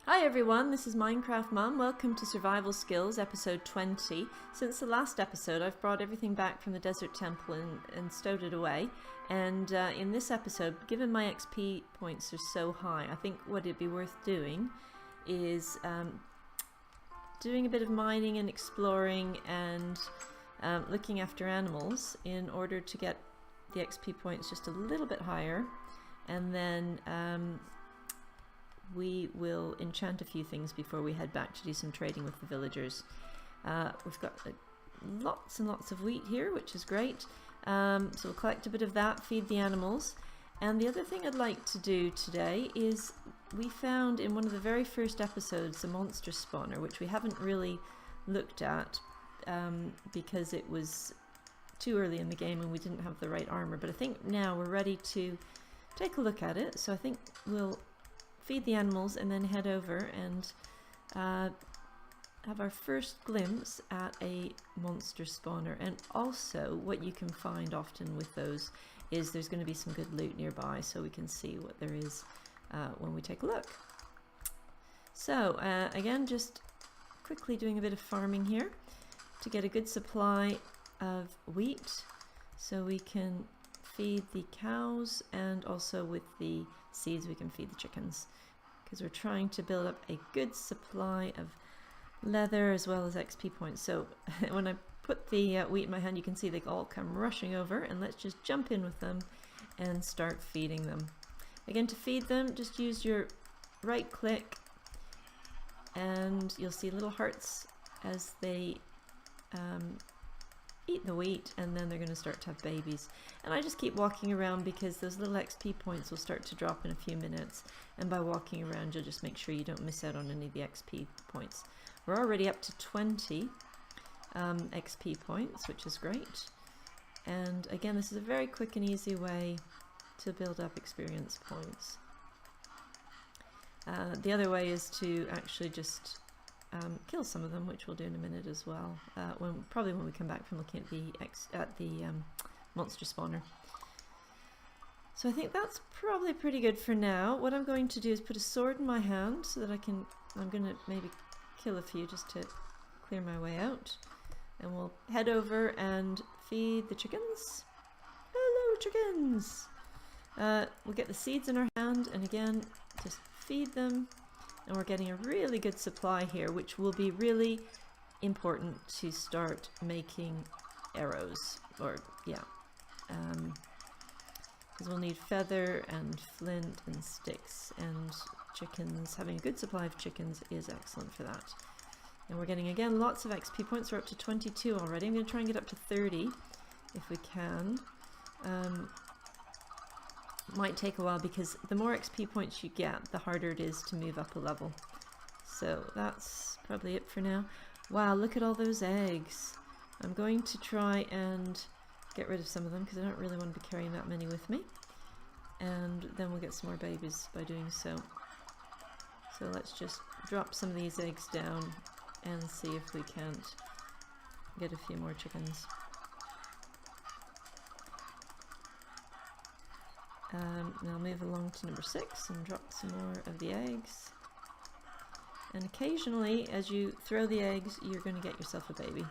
Hi everyone, this is Minecraftmum. Welcome to Survival Skills, episode 20. Since the last episode, I've brought everything back from the desert temple and stowed it away. And in this episode, given my XP points are so high, I think what it'd be worth doing is doing a bit of mining and exploring and looking after animals in order to get the XP points just a little bit higher. And then we will enchant a few things before we head back to do some trading with the villagers. We've got lots and lots of wheat here, which is great. So we'll collect a bit of that, feed the animals. And the other thing I'd like to do today is we found in one of the very first episodes a monster spawner, which we haven't really looked at because it was too early in the game and we didn't have the right armor. But I think now we're ready to take a look at it. So I think we'll feed the animals and then head over and have our first glimpse at a monster spawner. And also what you can find often with those is there's going to be some good loot nearby, so we can see what there is when we take a look. So again, just quickly doing a bit of farming here to get a good supply of wheat so we can feed the cows, and also with the seeds we can feed the chickens, because we're trying to build up a good supply of leather as well as XP points. So when I put the wheat in my hand, you can see they all come rushing over, and let's just jump in with them and start feeding them. Again, to feed them, just use your right click and you'll see little hearts as they eat the wheat, and then they're going to start to have babies. And I just keep walking around because those little XP points will start to drop in a few minutes, and by walking around you'll just make sure you don't miss out on any of the XP points. We're already up to 20 XP points, which is great. And again, this is a very quick and easy way to build up experience points. The other way is to actually just kill some of them, which we'll do in a minute as well. Probably when we come back from looking at the monster spawner. So I think that's probably pretty good for now. What I'm going to do is put a sword in my hand so that I'm going to maybe kill a few just to clear my way out. And we'll head over and feed the chickens. Hello, chickens! We'll get the seeds in our hand and again, just feed them. And we're getting a really good supply here, which will be really important to start making arrows. Or, yeah. Because we'll need feather and flint and sticks, and chickens, having a good supply of chickens is excellent for that. And we're getting, again, lots of XP points. We're up to 22 already. I'm going to try and get up to 30 if we can. Might take a while because the more XP points you get, the harder it is to move up a level. So that's probably it for now. Wow, look at all those eggs. I'm going to try and get rid of some of them because I don't really want to be carrying that many with me. And then we'll get some more babies by doing so. So let's just drop some of these eggs down and see if we can't get a few more chickens. And I'll move along to number 6 and drop some more of the eggs. And occasionally, as you throw the eggs, you're going to get yourself a baby.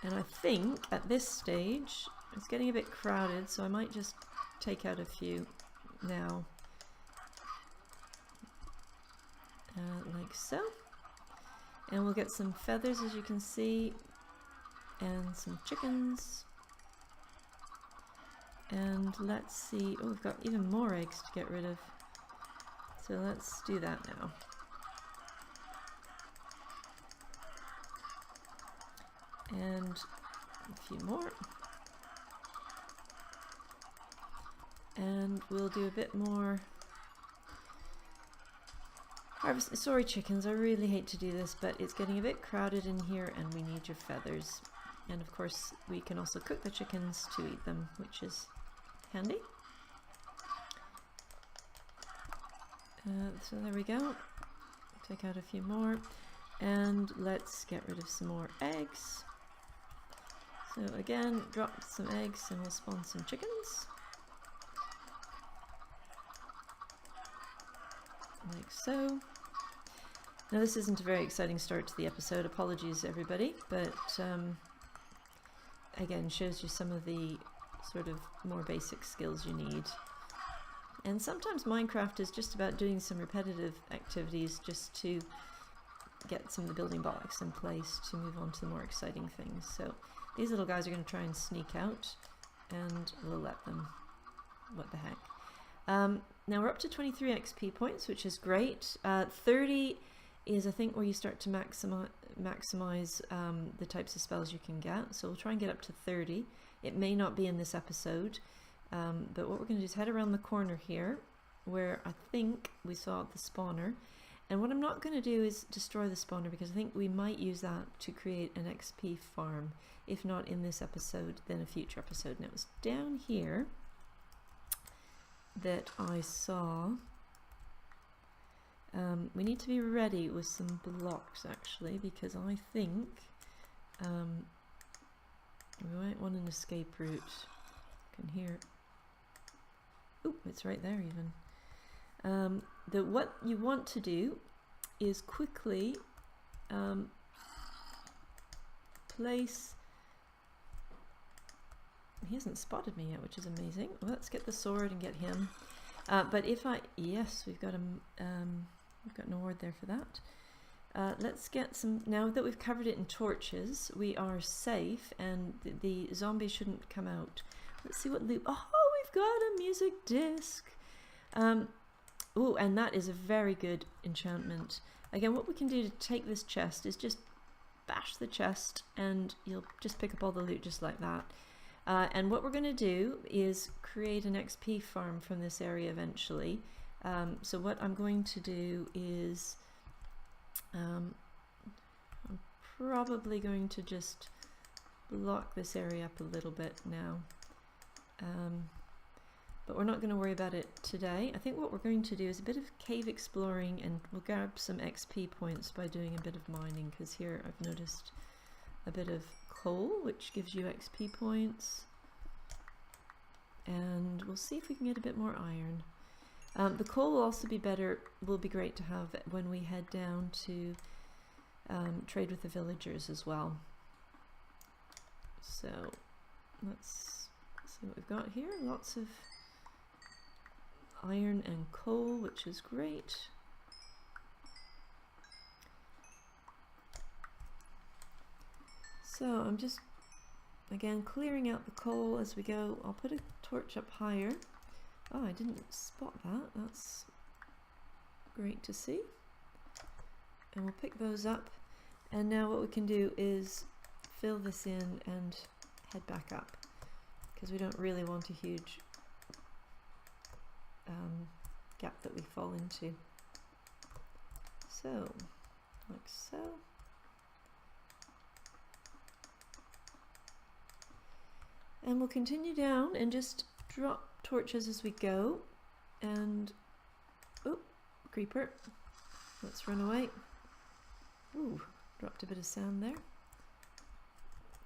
And I think at this stage, it's getting a bit crowded, so I might just take out a few now. Like so. And we'll get some feathers, as you can see, and some chickens. And let's see, oh, we've got even more eggs to get rid of. So let's do that now. And a few more. And we'll do a bit more harvest. Sorry chickens, I really hate to do this, but it's getting a bit crowded in here and we need your feathers. And of course we can also cook the chickens to eat them, which is handy. So there we go. Take out a few more and let's get rid of some more eggs. So again, drop some eggs and we'll spawn some chickens. like so. Now this isn't a very exciting start to the episode, apologies everybody, but again shows you some of the sort of more basic skills you need. And sometimes Minecraft is just about doing some repetitive activities just to get some of the building blocks in place to move on to the more exciting things. So these little guys are going to try and sneak out, and we'll let them. What the heck. Now we're up to 23 XP points, which is great. 30 is, I think, where you start to maximize the types of spells you can get. So we'll try and get up to 30. It may not be in this episode, but what we're going to do is head around the corner here, where I think we saw the spawner. And what I'm not going to do is destroy the spawner, because I think we might use that to create an XP farm. If not in this episode, then a future episode. And it was down here that I saw. We need to be ready with some blocks actually, because I think we might want an escape route. I can hear it. Oop, it's right there even. What you want to do is quickly place. He hasn't spotted me yet, which is amazing. Well, let's get the sword and get him. But if I, yes, we've got an award there for that. Let's get some, now that we've covered it in torches, we are safe and the zombies shouldn't come out. Let's see what loot, oh, we've got a music disc. Oh, and that is a very good enchantment. Again, what we can do to take this chest is just bash the chest and you'll just pick up all the loot just like that. And what we're going to do is create an XP farm from this area eventually. So what I'm going to do is I'm probably going to just block this area up a little bit now. But we're not going to worry about it today. I think what we're going to do is a bit of cave exploring, and we'll grab some XP points by doing a bit of mining, because here I've noticed a bit of coal, which gives you XP points, and we'll see if we can get a bit more iron. The coal will also be better, will be great to have when we head down to trade with the villagers as well. So let's see what we've got here. Lots of iron and coal, which is great. So I'm just, again, clearing out the coal as we go. I'll put a torch up higher. Oh, I didn't spot that. That's great to see. And we'll pick those up. And now what we can do is fill this in and head back up, because we don't really want a huge gap that we fall into. So, like so. And we'll continue down and just drop torches as we go. And, oh, creeper. Let's run away. Ooh, dropped a bit of sand there.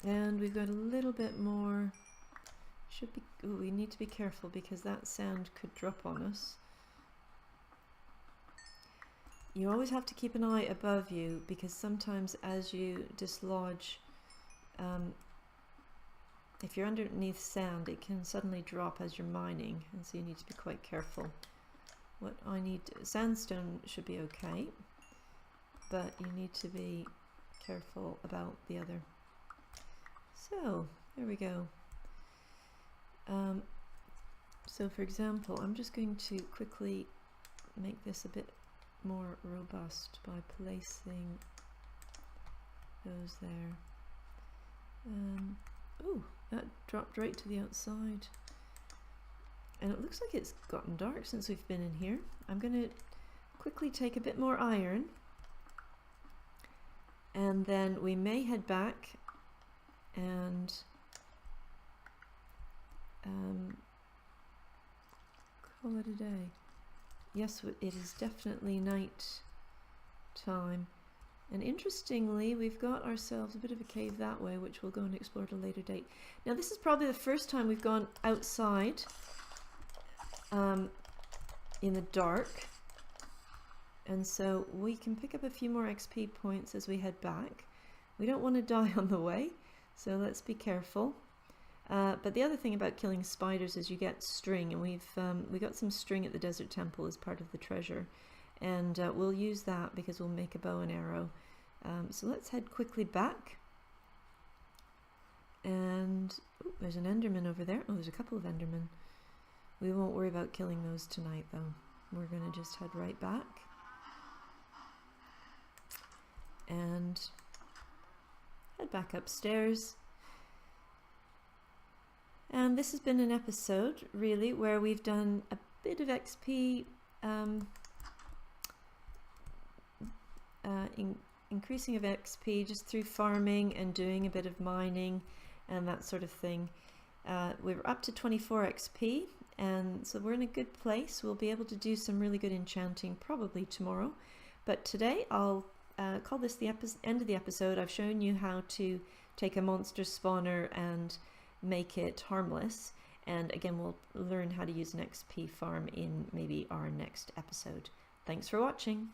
And we've got a little bit more. Should be, ooh, we need to be careful because that sand could drop on us. You always have to keep an eye above you, because sometimes as you dislodge, if you're underneath sand, it can suddenly drop as you're mining, and so you need to be quite careful. What I need, sandstone should be okay, but you need to be careful about the other. So, there we go. So for example, I'm just going to quickly make this a bit more robust by placing those there. Oh, that dropped right to the outside. And it looks like it's gotten dark since we've been in here. I'm going to quickly take a bit more iron, and then we may head back and call it a day. Yes, it is definitely night time. And interestingly, we've got ourselves a bit of a cave that way, which we'll go and explore at a later date. Now, this is probably the first time we've gone outside in the dark. And so we can pick up a few more XP points as we head back. We don't want to die on the way, so let's be careful. But the other thing about killing spiders is you get string, and we got some string at the desert temple as part of the treasure, and we'll use that because we'll make a bow and arrow. So let's head quickly back. And there's an enderman over there. Oh, there's a couple of endermen. We won't worry about killing those tonight though. We're going to just head right back and head back upstairs. And this has been an episode really where we've done a bit of XP, increasing of XP just through farming and doing a bit of mining and that sort of thing. We're up to 24 XP, and so we're in a good place. We'll be able to do some really good enchanting probably tomorrow, but today I'll call this the end of the episode. I've shown you how to take a monster spawner and make it harmless, and again we'll learn how to use an XP farm in maybe our next episode. Thanks for watching.